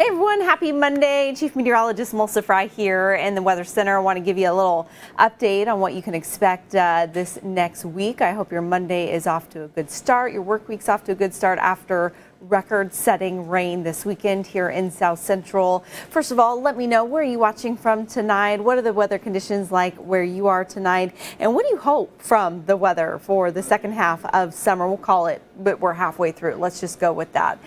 Hey everyone, happy Monday. Chief Meteorologist Melissa Frey here in the Weather Center. I want to give you a little update on what you can expect this next week. I hope your Monday is off to a good start. Your work week's off to a good start after record-setting rain this weekend here in South Central. First of all, let me know, where are you watching from tonight? What are the weather conditions like where you are tonight? And what do you hope from the weather for the second half of summer? We'll call it, but we're halfway through. Let's just go with that.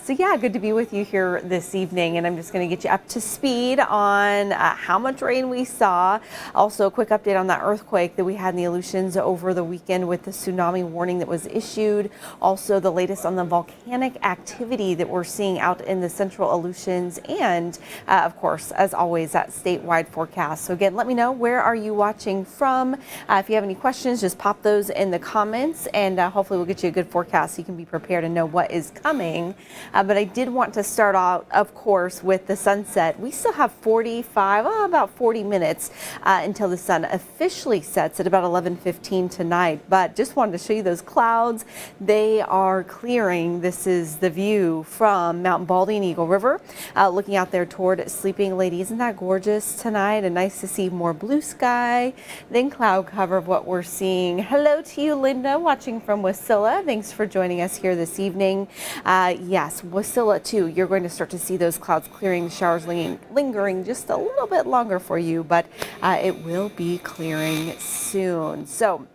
So yeah, good to be with you here this evening, and I'm just going to get you up to speed on how much rain we saw. Also, a quick update on that earthquake that we had in the Aleutians over the weekend with the tsunami warning that was issued. Also, the latest on the volcanic activity that we're seeing out in the central Aleutians, and of course, as always, that statewide forecast. So again, let me know, where are you watching from? If you have any questions, just pop those in the comments, and hopefully we'll get you a good forecast so you can be prepared and know what is coming. But I did want to start out, of course, with the sunset. We still have about 40 minutes until the sun officially sets at about 11:15 tonight. But just wanted to show you those clouds. They are clearing. This is the view from Mount Baldy and Eagle River, looking out there toward Sleeping Lady. Isn't that gorgeous tonight? And nice to see more blue sky than cloud cover of what we're seeing. Hello to you, Linda, watching from Wasilla. Thanks for joining us here this evening. Yes, Wasilla too. You're going to start to see those clouds clearing, showers lingering just a little bit longer for you, but it will be clearing soon. So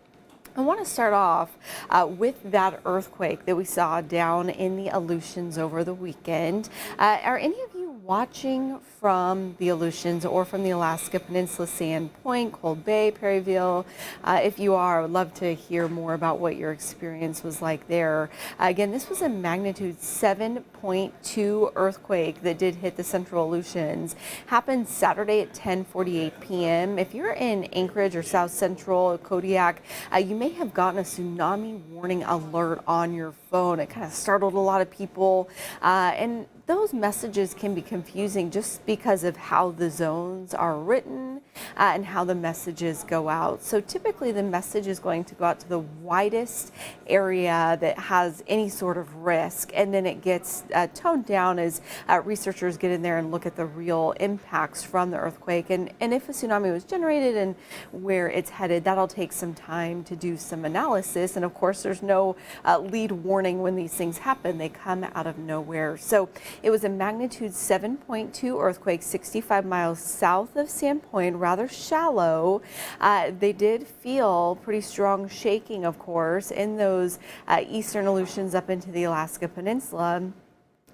I want to start off with that earthquake that we saw down in the Aleutians over the weekend. Are any of you watching from the Aleutians or from the Alaska Peninsula, Sand Point, Cold Bay, Perryville? If you are, I would love to hear more about what your experience was like there. Again, this was a magnitude 7.2 earthquake that did hit the central Aleutians. Happened Saturday at 10:48 p.m. If you're in Anchorage or South Central, Kodiak, you may have gotten a tsunami warning alert on your phone. It kind of startled a lot of people, and those messages can be confusing just because of how the zones are written and how the messages go out. So typically the message is going to go out to the widest area that has any sort of risk, and then it gets toned down as researchers get in there and look at the real impacts from the earthquake. And if a tsunami was generated and where it's headed, that'll take some time to do some analysis. And of course, there's no lead warning when these things happen. They come out of nowhere. So it was a magnitude 7.2 earthquake, 65 miles south of Sand Point, rather shallow. They did feel pretty strong shaking, of course, in those eastern Aleutians up into the Alaska Peninsula.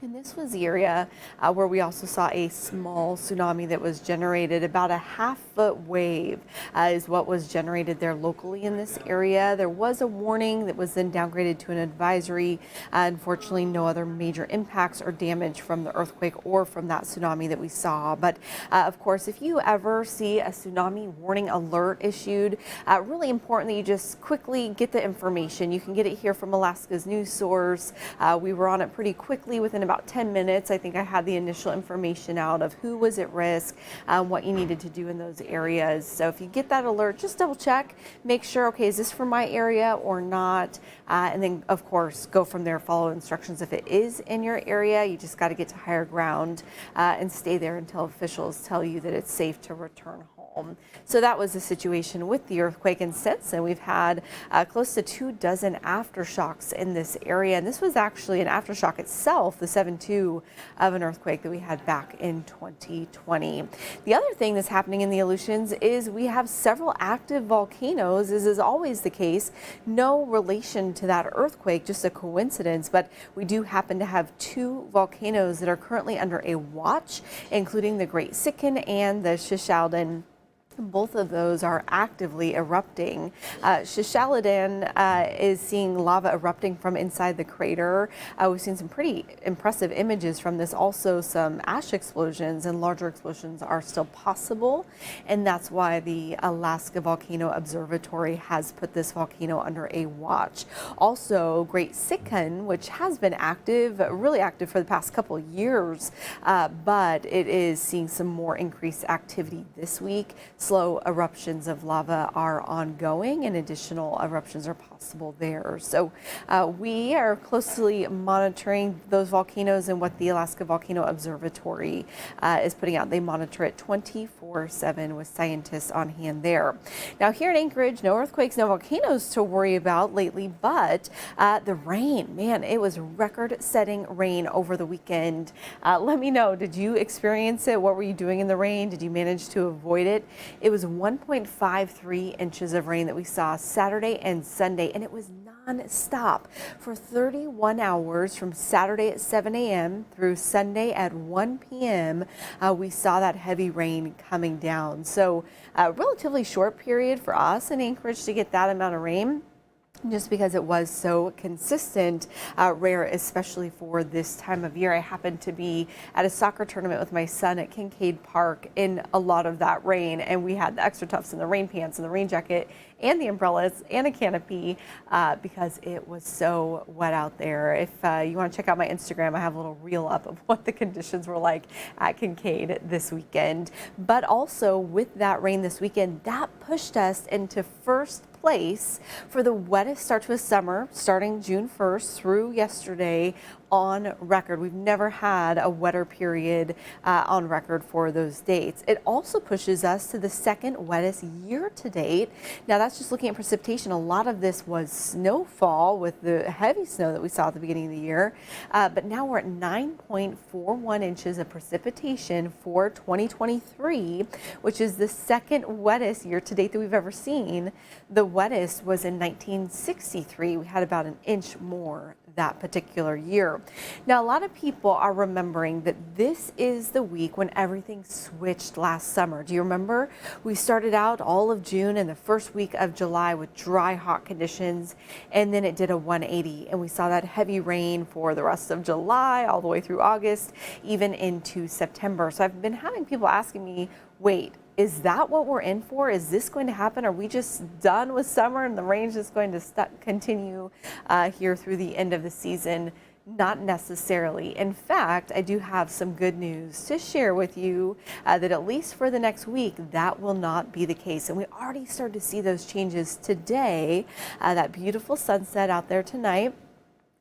And this was the area where we also saw a small tsunami that was generated. About a half-foot wave is what was generated there locally in this area. There was a warning that was then downgraded to an advisory. Unfortunately, no other major impacts or damage from the earthquake or from that tsunami that we saw. But of course, if you ever see a tsunami warning alert issued, really important that you just quickly get the information. You can get it here from Alaska's news source. We were on it pretty quickly within about 10 minutes. I think I had the initial information out of who was at risk, what you needed to do in those areas. So if you get that alert, just double check, make sure, okay, is this for my area or not? And then of course, go from there, follow instructions. If it is in your area, you just got to get to higher ground and stay there until officials tell you that it's safe to return home. So that was the situation with the earthquake, and since then we've had close to 24 aftershocks in this area, and this was actually an aftershock itself, the 7.2 of an earthquake that we had back in 2020. The other thing that's happening in the Aleutians is we have several active volcanoes, as is always the case. No relation to that earthquake, just a coincidence, but we do happen to have two volcanoes that are currently under a watch, including the Great Sitkin and the Shishaldin. Both of those are actively erupting. Shishaladan is seeing lava erupting from inside the crater. We've seen some pretty impressive images from this. Also, some ash explosions and larger explosions are still possible, and that's why the Alaska Volcano Observatory has put this volcano under a watch. Also, Great Sitkin, which has been active, really active for the past couple of years, but it is seeing some more increased activity this week. Slow eruptions of lava are ongoing, and additional eruptions are possible possible there. So we are closely monitoring those volcanoes and what the Alaska Volcano Observatory is putting out. They monitor it 24/7 with scientists on hand there. Now here in Anchorage, no earthquakes, no volcanoes to worry about lately, but the rain, man, it was record-setting rain over the weekend. Let me know, did you experience it? What were you doing in the rain? Did you manage to avoid it? It was 1.53 inches of rain that we saw Saturday and Sunday, and it was non-stop for 31 hours from Saturday at 7 a.m. through Sunday at 1 p.m. We saw that heavy rain coming down. So a relatively short period for us in Anchorage to get that amount of rain, just because it was so consistent, rare, especially for this time of year. I happened to be at a soccer tournament with my son at Kincaid Park in a lot of that rain, and we had the extra tufts and the rain pants and the rain jacket and the umbrellas and a canopy because it was so wet out there. If you want to check out my Instagram, I have a little reel up of what the conditions were like at Kincaid this weekend. But also with that rain this weekend, that pushed us into first place for the wettest start to a summer starting June 1st through yesterday on record. We've never had a wetter period on record for those dates. It also pushes us to the second wettest year to date. Now that's just looking at precipitation. A lot of this was snowfall with the heavy snow that we saw at the beginning of the year. But now we're at 9.41 inches of precipitation for 2023, which is the second wettest year to date that we've ever seen. The wettest was in 1963. We had about an inch more that particular year. Now, a lot of people are remembering that this is the week when everything switched last summer. Do you remember? We started out all of June and the first week of July with dry, hot conditions, and then it did a 180, and we saw that heavy rain for the rest of July, all the way through August, even into September. So I've been having people asking me, wait, is that what we're in for? Is this going to happen? Are we just done with summer and the rain's just going to continue here through the end of the season? Not necessarily. In fact, I do have some good news to share with you that at least for the next week, that will not be the case. And we already started to see those changes today. That beautiful sunset out there tonight.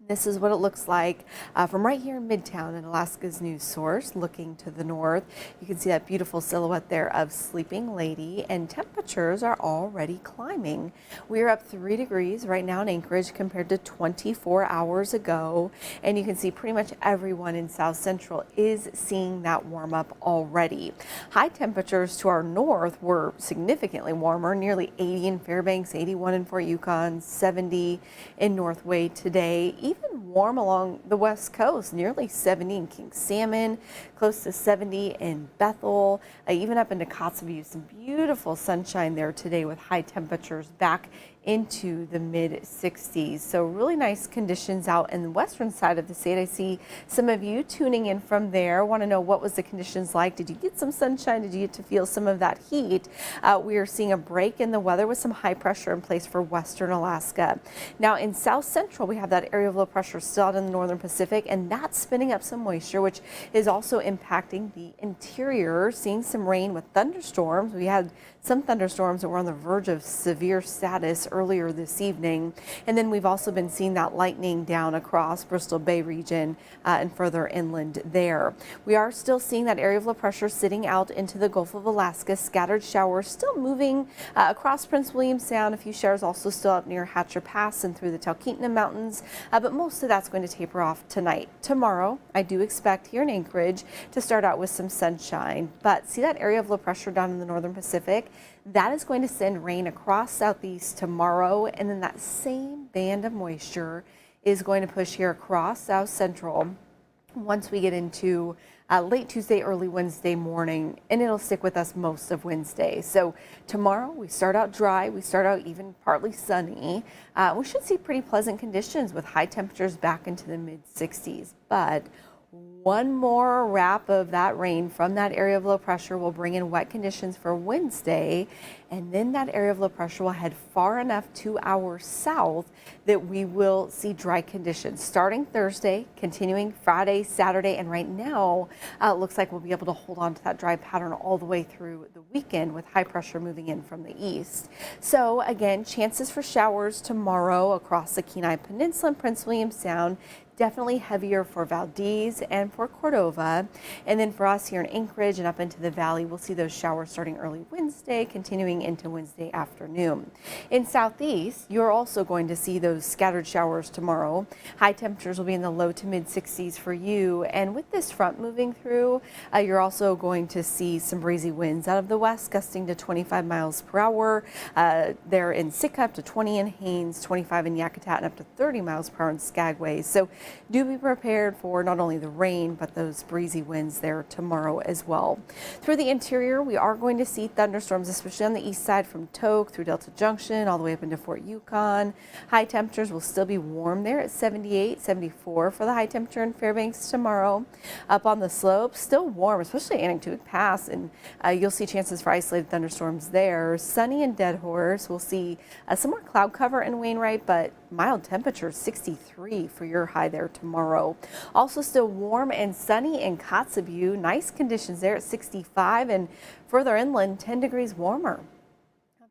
This is what it looks like from right here in Midtown in Alaska's news source, looking to the north. You can see that beautiful silhouette there of Sleeping Lady, and temperatures are already climbing. We are up 3 degrees right now in Anchorage compared to 24 hours ago, and you can see pretty much everyone in South Central is seeing that warm up already. High temperatures to our north were significantly warmer, nearly 80 in Fairbanks, 81 in Fort Yukon, 70 in Northway today. Even warm along the west coast, nearly 70 in King Salmon, close to 70 in Bethel, even up into Kotzebue. Some beautiful sunshine there today with high temperatures back into the mid-60s. So really nice conditions out in the western side of the state. I see some of you tuning in from there. Want to know what was the conditions like? Did you get some sunshine? Did you get to feel some of that heat? We are seeing a break in the weather with some high pressure in place for western Alaska. Now in South Central, we have that area of low pressure still out in the northern Pacific, and that's spinning up some moisture, which is also impacting the interior. Seeing some rain with thunderstorms. We had some thunderstorms that were on the verge of severe status earlier this evening. And then we've also been seeing that lightning down across Bristol Bay region and further inland there. We are still seeing that area of low pressure sitting out into the Gulf of Alaska. Scattered showers still moving across Prince William Sound. A few showers also still up near Hatcher Pass and through the Talkeetna Mountains. But most of that's going to taper off tonight. Tomorrow, I do expect here in Anchorage to start out with some sunshine. But see that area of low pressure down in the northern Pacific? That is going to send rain across southeast tomorrow, and then that same band of moisture is going to push here across South Central once we get into late Tuesday, early Wednesday morning, and it'll stick with us most of Wednesday. So tomorrow we start out dry, we start out even partly sunny. We should see pretty pleasant conditions with high temperatures back into the mid-60s, but One more wrap of that rain from that area of low pressure will bring in wet conditions for Wednesday, and then that area of low pressure will head far enough to our south that we will see dry conditions starting Thursday, continuing Friday, Saturday, and right now it looks like we'll be able to hold on to that dry pattern all the way through the weekend with high pressure moving in from the east. So again, chances for showers tomorrow across the Kenai Peninsula and Prince William Sound. Definitely heavier for Valdez and for Cordova. And then for us here in Anchorage and up into the valley, we'll see those showers starting early Wednesday, continuing into Wednesday afternoon. In Southeast, you're also going to see those scattered showers tomorrow. High temperatures will be in the low to mid 60s for you. And with this front moving through, you're also going to see some breezy winds out of the west, gusting to 25 miles per hour. There in Sitka up to 20 in Haines, 25 in Yakutat, and up to 30 miles per hour in Skagway. So do be prepared for not only the rain, but those breezy winds there tomorrow as well. Through the interior, we are going to see thunderstorms, especially on the east side from Tok through Delta Junction, all the way up into Fort Yukon. High temperatures will still be warm there at 78, 74 for the high temperature in Fairbanks tomorrow. Up on the slopes, still warm, especially at Anaktuvuk Pass, and you'll see chances for isolated thunderstorms there. Sunny and Dead Horse, we'll see some more cloud cover in Wainwright, but mild temperatures, 63 for your high there tomorrow. Also still warm and sunny in Kotzebue. Nice conditions there at 65, and further inland 10 degrees warmer.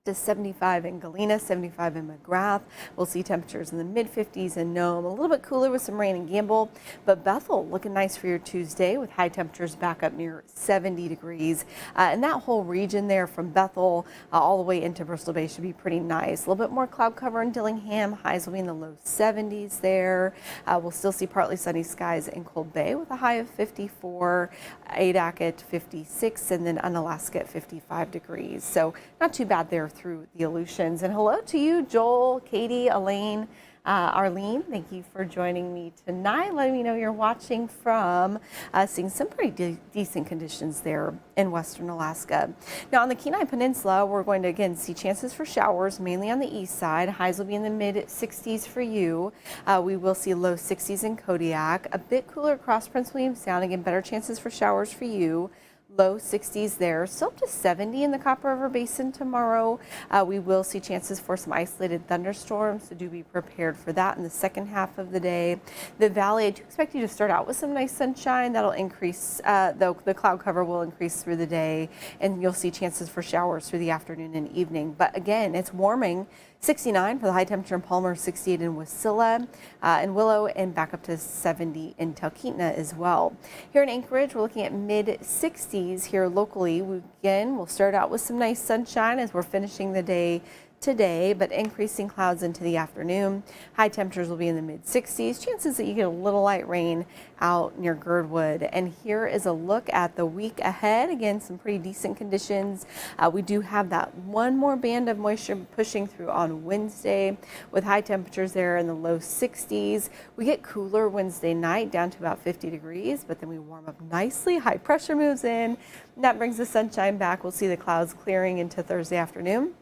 To 75 in Galena, 75 in McGrath. We'll see temperatures in the mid 50s in Nome. A little bit cooler with some rain in Gamble, but Bethel looking nice for your Tuesday with high temperatures back up near 70 degrees. And that whole region there from Bethel all the way into Bristol Bay should be pretty nice. A little bit more cloud cover in Dillingham. Highs will be in the low 70s there. We'll still see partly sunny skies in Cold Bay with a high of 54, Adak at 56, and then Unalaska at 55 degrees. So not too bad there through the Aleutians. And hello to you, Joel, Katie, Elaine, Arlene. Thank you for joining me tonight, letting me know you're watching from seeing some pretty decent conditions there in western Alaska. Now on the Kenai Peninsula, we're going to again see chances for showers mainly on the east side. Highs will be in the mid 60s for you. We will see low 60s in Kodiak. A bit cooler across Prince William Sound. Again, better chances for showers for you. Low 60s there, still up to 70 in the Copper River Basin tomorrow. We will see chances for some isolated thunderstorms, so do be prepared for that in the second half of the day. The valley, I do expect you to start out with some nice sunshine. That'll increase, though the cloud cover will increase through the day, and you'll see chances for showers through the afternoon and evening. But again, it's warming. 69 for the high temperature in Palmer, 68 in Wasilla and Willow, and back up to 70 in Talkeetna as well. Here in Anchorage, we're looking at mid 60s here locally. We'll start out with some nice sunshine as we're finishing the day today, but increasing clouds into the afternoon. High temperatures will be in the mid 60s. Chances that you get a little light rain out near Girdwood. And here is a look at the week ahead. Again, some pretty decent conditions. We do have that one more band of moisture pushing through on Wednesday with high temperatures there in the low 60s. We get cooler Wednesday night down to about 50 degrees, but then we warm up nicely. High pressure moves in. And that brings the sunshine back. We'll see the clouds clearing into Thursday afternoon.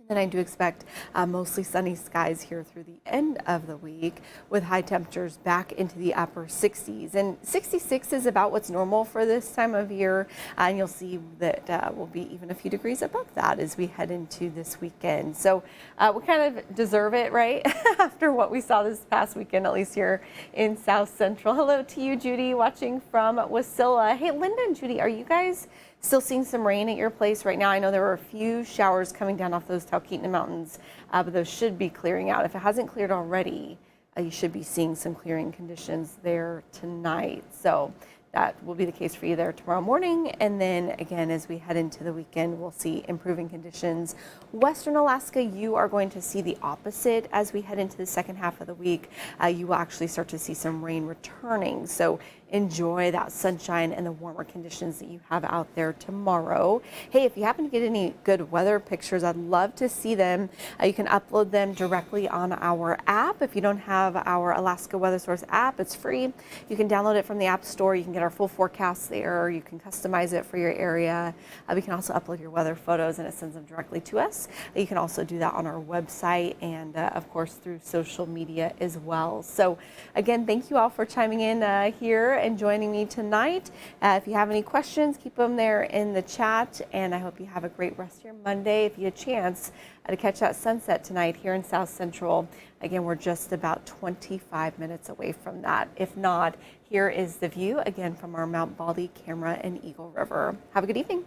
Then I do expect mostly sunny skies here through the end of the week with high temperatures back into the upper 60s. And 66 is about what's normal for this time of year. And you'll see that we'll be even a few degrees above that as we head into this weekend. So we kind of deserve it, right? After what we saw this past weekend, at least here in South Central. Hello to you, Judy, watching from Wasilla. Hey, Linda and Judy, are you guys still seeing some rain at your place right now? I know there were a few showers coming down off those Talkeetna Mountains, but those should be clearing out. If it hasn't cleared already, you should be seeing some clearing conditions there tonight. So that will be the case for you there tomorrow morning. And then again, as we head into the weekend, we'll see improving conditions. Western Alaska, you are going to see the opposite as we head into the second half of the week. You will actually start to see some rain returning. So enjoy that sunshine and the warmer conditions that you have out there tomorrow. Hey, if you happen to get any good weather pictures, I'd love to see them. You can upload them directly on our app. If you don't have our Alaska Weather Source app, it's free. You can download it from the App Store. You can get our full forecast there. You can customize it for your area. We can also upload your weather photos and it sends them directly to us. You can also do that on our website and of course through social media as well. So again, thank you all for chiming in here and joining me tonight. If you have any questions, keep them there in the chat, and I hope you have a great rest of your Monday. If you get a chance to catch that sunset tonight here in South Central, again, we're just about 25 minutes away from that. If not, here is the view again from our Mount Baldy camera in Eagle River. Have a good evening.